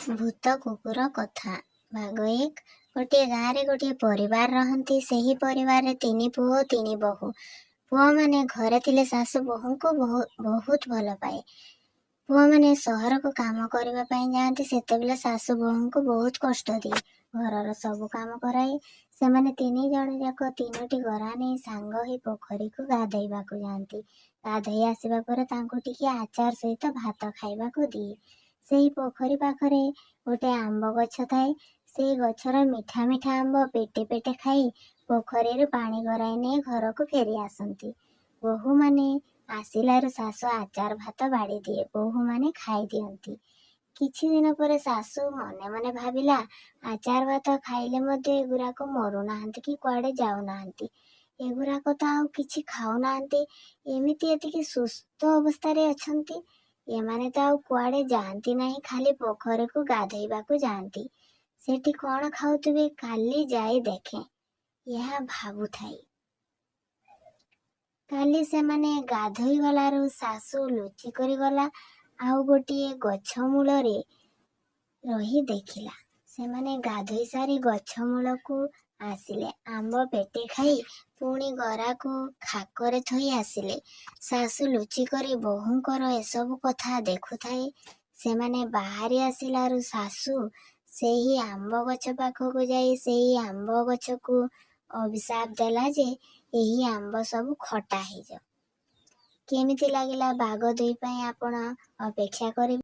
ଭୂତ କୁକୁର କଥା ଭାଗ 1। ଗୋଟିଏ ଗାଁରେ ଗୋଟିଏ ପରିବାର ରହନ୍ତି। ସେହି ପରିବାରରେ 3 ପୁଅ 3 ବୋହୂ। ପୁଅମାନେ ଘରେ ଥିଲେ ଶାଶୁ ବୋହୂଙ୍କୁ ବହୁତ ଭଲ ପାଏ। ପୁଅମାନେ ସହରକୁ କାମ କରିବା ପାଇଁ ଯାଆନ୍ତି। ସେତେବେଳେ ଶାଶୁ ବୋହୂଙ୍କୁ ବହୁତ କଷ୍ଟ ଦିଏ। ଘରର ସବୁ କାମ କରାଏ। ସେମାନେ 3 ଜଣ ଯାକ 3ଟି ଗରା ନେଇ ସାଙ୍ଗ ହୋଇ ପୋଖରୀକୁ ଗାଧୋଇବାକୁ ଯାଆନ୍ତି। ଗାଧୋଇ ଆସିବା ପରେ ତାଙ୍କୁ ଟିକେ ଆଚାର ସହିତ ଭାତ ଖାଇବାକୁ ଦିଏ। ସେହି ପୋଖରୀ ପାଖରେ ଗୋଟେ ଆମ୍ବ ଗଛ ଥାଏ। ସେଇ ଗଛର ମିଠା ମିଠା ଆମ୍ବ ପେଟେ ପେଟେ ଖାଇ ପୋଖରୀରୁ ପାଣି ଗରାଇ ନେଇ ଘରକୁ ଫେରି ଆସନ୍ତି। ବୋହୂମାନେ ଆସିଲାରୁ ଶାଶୁ ଆଚାର ଭାତ ବାଢ଼ି ଦିଏ। ବୋହୂମାନେ ଖାଇ ଦିଅନ୍ତି। କିଛି ଦିନ ପରେ ଶାଶୁ ମନେ ମନେ ଭାବିଲା, ଆଚାର ଭାତ ଖାଇଲେ ମଧ୍ୟ ଏଗୁରାକ ମରୁନାହାନ୍ତି କି କୁଆଡ଼େ ଯାଉନାହାନ୍ତି। ଏଗୁରାକ ତ ଆଉ କିଛି ଖାଉନାହାନ୍ତି। ଏମିତି ଏତିକି ସୁସ୍ଥ ଅବସ୍ଥାରେ ଅଛନ୍ତି। ଏମାନେ ତ ଆଉ କୁଆଡ଼େ ଯାଆନ୍ତି ନାହିଁ, ଖାଲି ପୋଖରୀକୁ ଗାଧୋଇବାକୁ ଯାଆନ୍ତି। ସେଠି କ'ଣ ଖାଉଥିବେ, କାଲି ଯାଇ ଦେଖେ, ଏହା ଭାବୁଥାଏ। କାଲି ସେମାନେ ଗାଧୋଇ ଗଲାରୁ ଶାଶୁ ଲୁଚି କରି ଗଲା ଆଉ ଗୋଟିଏ ଗଛ ମୂଳରେ ରହି ଦେଖିଲା। ସେମାନେ ଗାଧୋଇ ସାରି ଗଛ ମୂଳକୁ ଆସିଲେ। ଆମ୍ବ ପେଟେ ଖାଇ ପୁଣି ଗରାକୁ ଖାକରେ ଥୋଇ ଆସିଲେ। ଶାଶୁ ଲୁଚିକରି ବୋହୂଙ୍କର ଏସବୁ କଥା ଦେଖୁଥାଏ। ସେମାନେ ବାହାରି ଆସିଲାରୁ ଶାଶୁ ସେହି ଆମ୍ବ ଗଛ ପାଖକୁ ଯାଇ ସେହି ଆମ୍ବ ଗଛକୁ ଅଭିଶାପ ଦେଲା ଯେ ଏହି ଆମ୍ବ ସବୁ ଖଟା ହେଇଯାଉ। କେମିତି ଲାଗିଲା ଭାଗ 2 ପାଇଁ ଆପଣ ଅପେକ୍ଷା କରିବେ।